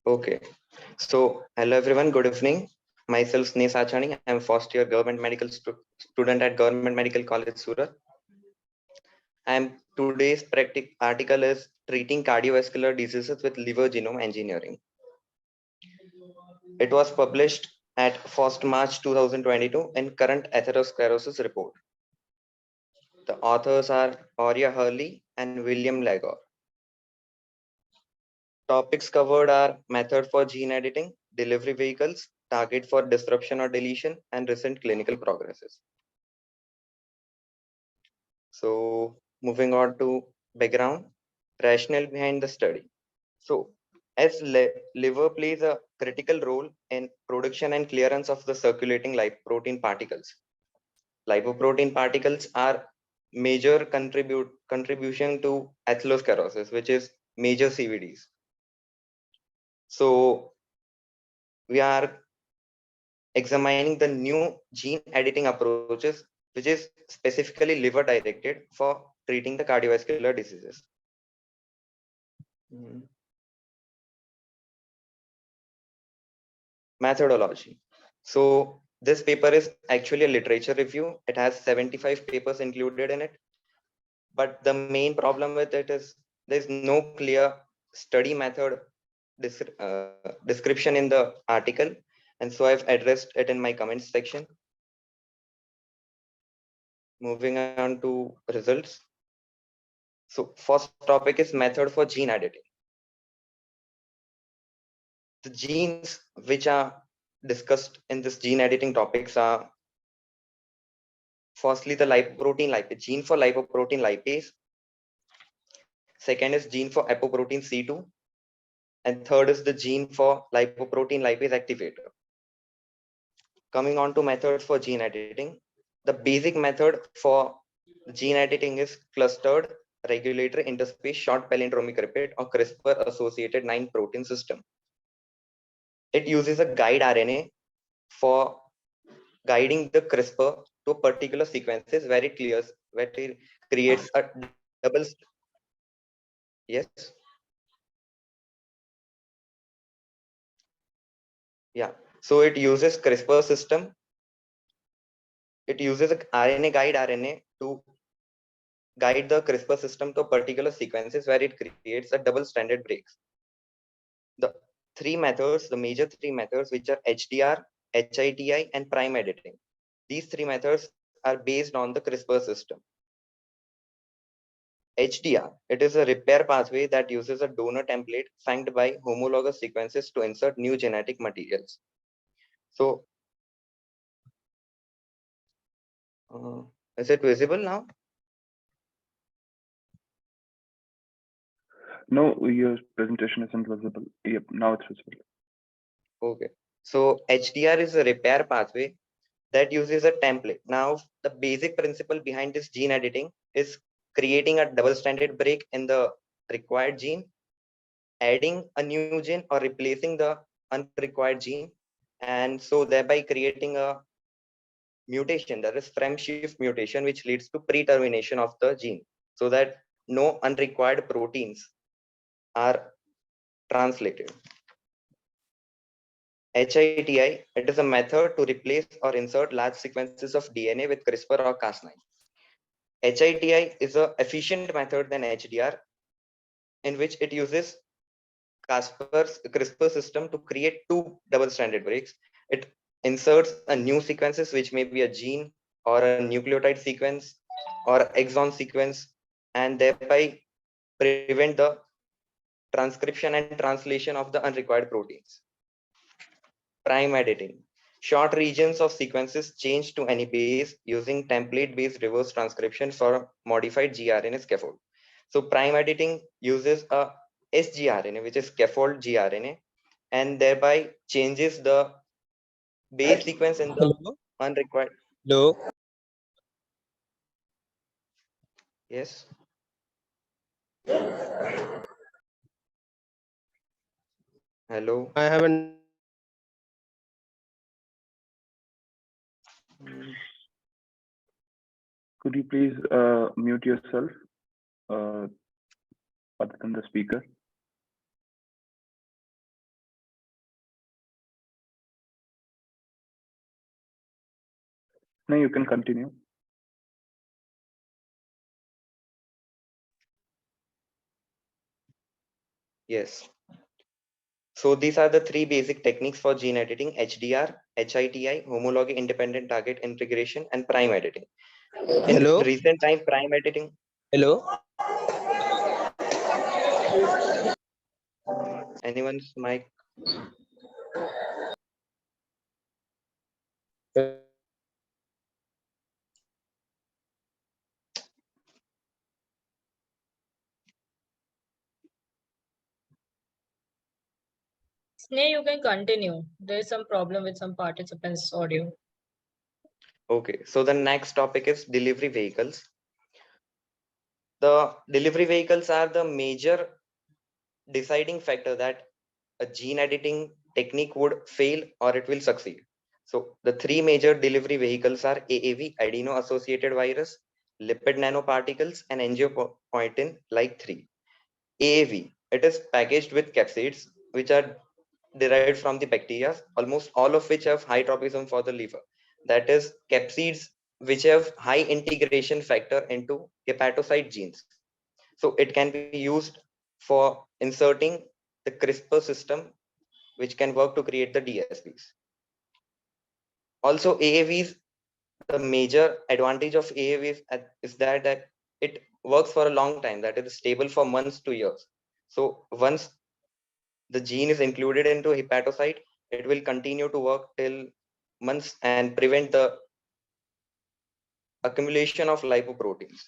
Okay. So, hello everyone. Good evening. Myself, Sneh Sachani. I am first year government medical student at Government Medical College, Surat. And today's article is treating cardiovascular diseases with liver genome engineering. It was published at 1st March 2022 in Current Atherosclerosis Report. The authors are Aurea Hurley and William Lagor. Topics covered are method for gene editing, delivery vehicles, target for disruption or deletion, and recent clinical progresses. So moving on to background, rationale behind the study. So as liver plays a critical role in production and clearance of the circulating lipoprotein particles. Lipoprotein particles are major contribution to atherosclerosis, which is major CVDs. So we are examining the new gene editing approaches, which is specifically liver directed for treating the cardiovascular diseases. Methodology. So this paper is actually a literature review. It has 75 papers included in it. But the main problem with it is there's no clear study method description in the article. And so I've addressed it in my comments section. Moving on to results. So first topic is method for gene editing. The genes which are discussed in this gene editing topics are firstly the lipoprotein lipase, gene for lipoprotein lipase. Second is gene for apoprotein C2. And third is the gene for lipoprotein lipase activator. Coming on to methods for gene editing. The basic method for gene editing is clustered regulatory interspace short palindromic repeat or CRISPR associated 9 protein system. It uses a guide RNA for guiding the CRISPR to particular sequences where it creates a double. Yes. Yeah. So it uses CRISPR system. It uses a RNA guide RNA to guide the CRISPR system to particular sequences where it creates a double stranded breaks. The three methods, the major three methods, which are HDR, HITI, and prime editing. These three methods are based on the CRISPR system. HDR, it is a repair pathway that uses a donor template flanked by homologous sequences to insert new genetic materials. So, is it visible now? No, your presentation isn't visible. Yep, now it's visible. Okay. So HDR is a repair pathway that uses a template. Now, the basic principle behind this gene editing is creating a double-stranded break in the required gene, adding a new gene or replacing the unrequired gene, and so thereby creating a mutation, that is frame shift mutation, which leads to pre-termination of the gene, so that no unrequired proteins are translated. HITI, it is a method to replace or insert large sequences of DNA with CRISPR or Cas9. HITI is an efficient method than HDR, in which it uses CRISPR system to create two double-stranded breaks. It inserts a new sequences, which may be a gene or a nucleotide sequence or exon sequence, and thereby prevent the transcription and translation of the unrequired proteins. Prime editing. Short regions of sequences changed to any base using template-based reverse transcription for modified gRNA scaffold. So prime editing uses a sgRNA, which is scaffold gRNA, and thereby changes the base sequence in the Hello. unrequired. Hello. Yes. Hello. I haven't. Could you please mute yourself other than the speaker? No, you can continue. Yes. So these are the three basic techniques for gene editing: HDR, HITI, homology independent target integration, and prime editing. In Hello? recent time, prime editing. Hello? Anyone's mic? Sneh, you can continue. There is some problem with some participants' audio. Okay. So the next topic is delivery vehicles. The delivery vehicles are the major deciding factor that a gene editing technique would fail or it will succeed. So the three major delivery vehicles are AAV, adeno-associated virus, lipid nanoparticles, and angiopoietin like 3. AAV, it is packaged with capsids, which are derived from the bacteria, almost all of which have high tropism for the liver. That is, capsids which have high integration factor into hepatocyte genes. So it can be used for inserting the CRISPR system, which can work to create the DSPs. Also, AAVs, the major advantage of AAVs is that it works for a long time, that is stable for months to years. So once the gene is included into hepatocyte, it will continue to work till months and prevent the accumulation of lipoproteins.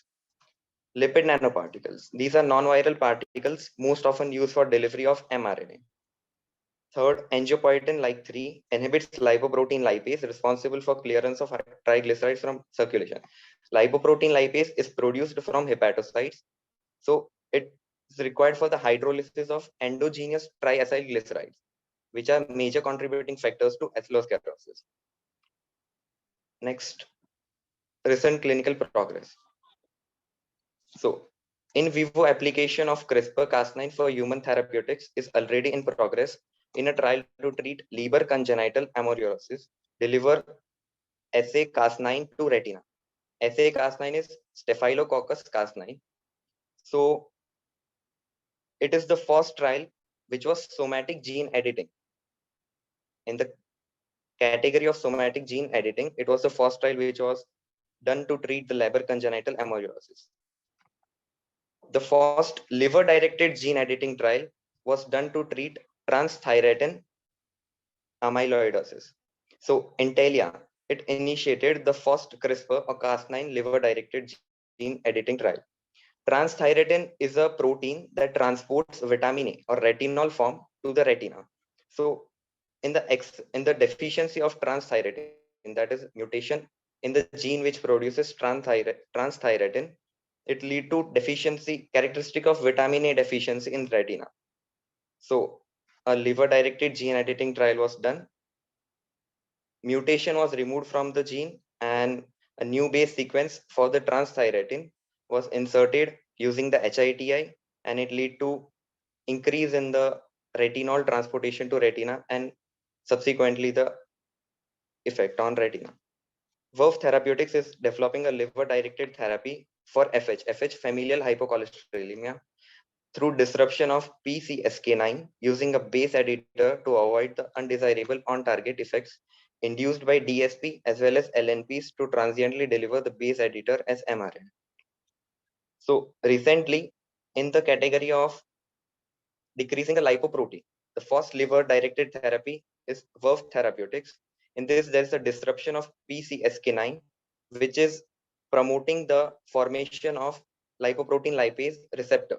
Lipid nanoparticles. These are non-viral particles most often used for delivery of mRNA. Third, angiopoietin like 3 inhibits lipoprotein lipase responsible for clearance of triglycerides from circulation. Lipoprotein lipase is produced from hepatocytes, so it is required for the hydrolysis of endogenous triacylglycerides, which are major contributing factors to atherosclerosis. Next, recent clinical progress. So, in vivo application of CRISPR-Cas9 for human therapeutics is already in progress in a trial to treat Leber congenital amaurosis, deliver SA-Cas9 to retina. SA-Cas9 is Staphylococcus Cas9. So, it is the first trial which was somatic gene editing. In the category of somatic gene editing, it was the first trial which was done to treat the Leber congenital amaurosis. The first liver-directed gene editing trial was done to treat transthyretin amyloidosis. So Intellia, it initiated the first CRISPR or Cas9 liver-directed gene editing trial. Transthyretin is a protein that transports vitamin A or retinol form to the retina. So in the deficiency of transthyretin, that is mutation in the gene which produces transthyretin, it lead to deficiency characteristic of vitamin A deficiency in retina. So a liver directed gene editing trial was done. Mutation was removed from the gene and a new base sequence for the transthyretin was inserted using the HITI, and it lead to increase in the retinol transportation to retina and subsequently the effect on retina. Verve Therapeutics is developing a liver-directed therapy for FH, familial hypocholesterolemia, through disruption of PCSK9 using a base editor to avoid the undesirable on-target effects induced by DSP as well as LNPs to transiently deliver the base editor as mRNA. So recently, in the category of decreasing the lipoprotein, the first liver-directed therapy is Verve Therapeutics. In this, there is a disruption of PCSK9, which is promoting the formation of lipoprotein lipase receptor.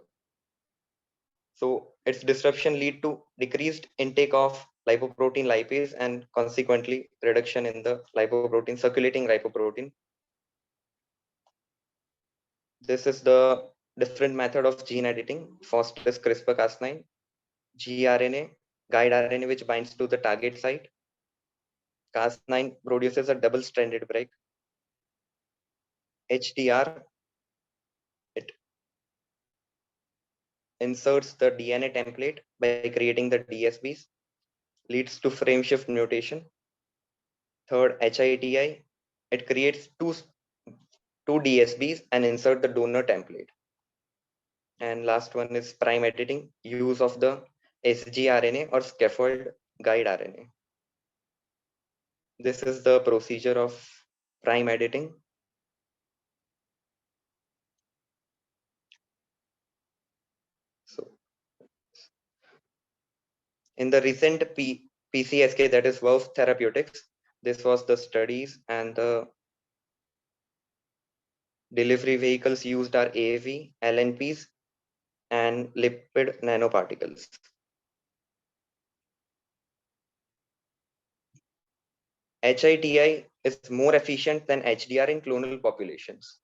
So its disruption lead to decreased intake of lipoprotein lipase and consequently reduction in the lipoprotein, circulating lipoprotein. This is the different method of gene editing. First is CRISPR-Cas9, gRNA, guide RNA which binds to the target site. Cas9 produces a double-stranded break. HDR, it inserts the DNA template by creating the DSBs, leads to frame shift mutation. Third, HITI, it creates two DSBs and insert the donor template. And last one is prime editing, use of the sgRNA or scaffold guide RNA. This is the procedure of prime editing. So in the recent PCSK, that is Verve Therapeutics, this was the studies, and the delivery vehicles used are AAV, LNPs, and lipid nanoparticles. HITI is more efficient than HDR in clonal populations.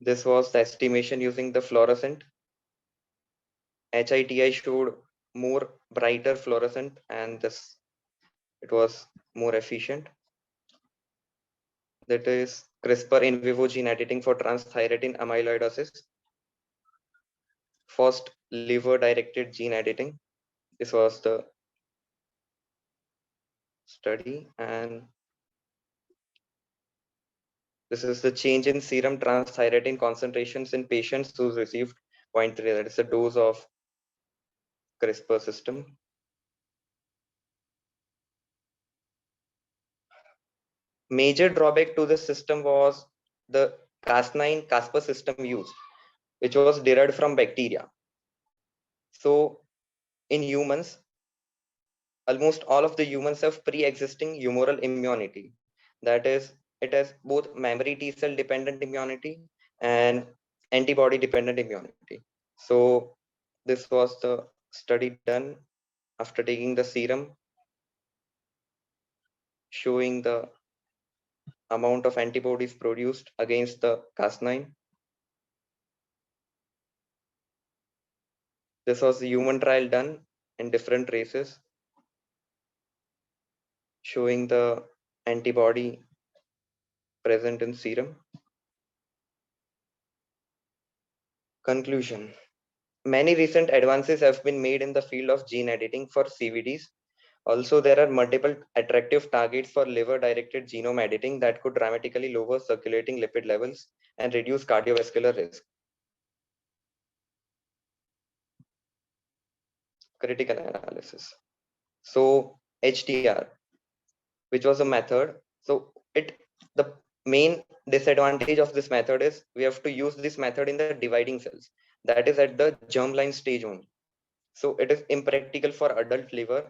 This was the estimation using the fluorescent. HITI showed more brighter fluorescent, and it was more efficient. That is CRISPR in vivo gene editing for transthyretin amyloidosis. First liver directed gene editing. This was the study, and this is the change in serum transthyretin concentrations in patients who received 0.3. That is the dose of CRISPR system. Major drawback to this system was the Cas9 Casper system used, which was derived from bacteria. So in humans, almost all of the humans have pre-existing humoral immunity. That is, it has both memory T cell dependent immunity and antibody dependent immunity. So this was the study done after taking the serum, showing the amount of antibodies produced against the Cas9. This was a human trial done in different races, showing the antibody present in serum. Conclusion. Many recent advances have been made in the field of gene editing for CVDs. Also, there are multiple attractive targets for liver-directed genome editing that could dramatically lower circulating lipid levels and reduce cardiovascular risk. Critical analysis. So HDR, which was a method. So the main disadvantage of this method is we have to use this method in the dividing cells. That is at the germline stage only. So it is impractical for adult liver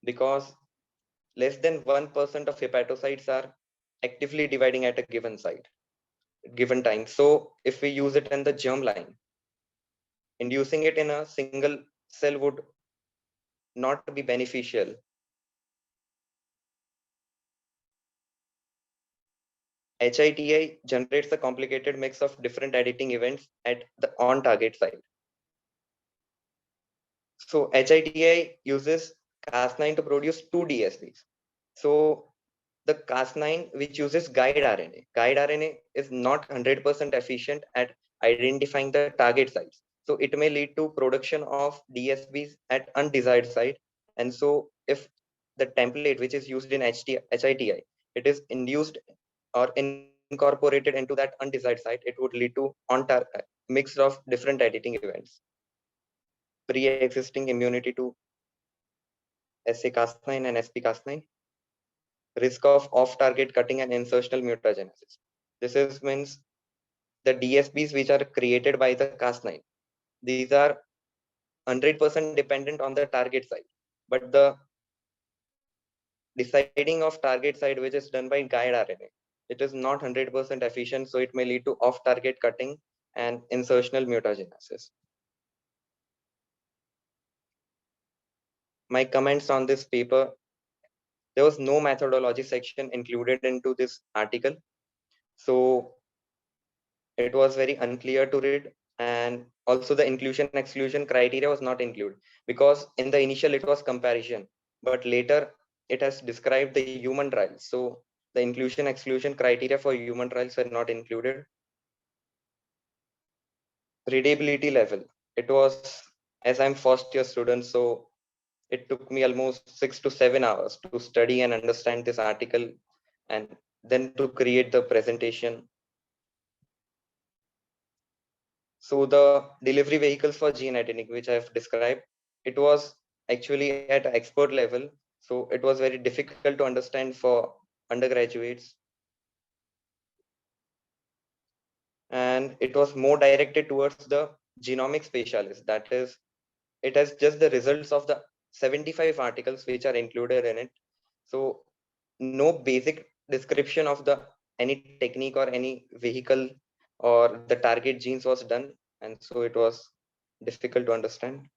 because less than 1% of hepatocytes are actively dividing at a given time. So if we use it in the germline, inducing it in a single cell would not be beneficial. HITI generates a complicated mix of different editing events at the on-target site. So HITI uses Cas9 to produce two DSBs. So the Cas9, which uses guide RNA. Guide RNA is not 100% efficient at identifying the target sites. So it may lead to production of DSBs at undesired site. And so if the template which is used in HITI, it is induced or incorporated into that undesired site, it would lead to mix of different editing events. Pre-existing immunity to SA-Cas9 and SP-Cas9. Risk of off-target cutting and insertional mutagenesis. This means the DSBs which are created by the Cas9. These are 100% dependent on the target site, but the deciding of target site which is done by guide RNA, it is not 100% efficient, so it may lead to off-target cutting and insertional mutagenesis. My comments on this paper, there was no methodology section included into this article, so it was very unclear to read, and also the inclusion exclusion criteria was not included because in the initial it was comparison, but later it has described the human trials, so the inclusion exclusion criteria for human trials were not included. Readability level, it was, as I'm first year student, so it took me almost 6 to 7 hours to study and understand this article and then to create the presentation. So the delivery vehicles for gene editing, which I've described, it was actually at an expert level. So it was very difficult to understand for undergraduates. And it was more directed towards the genomic specialist. That is, it has just the results of the 75 articles which are included in it. So no basic description of the any technique or any vehicle or the target genes was done, and so it was difficult to understand.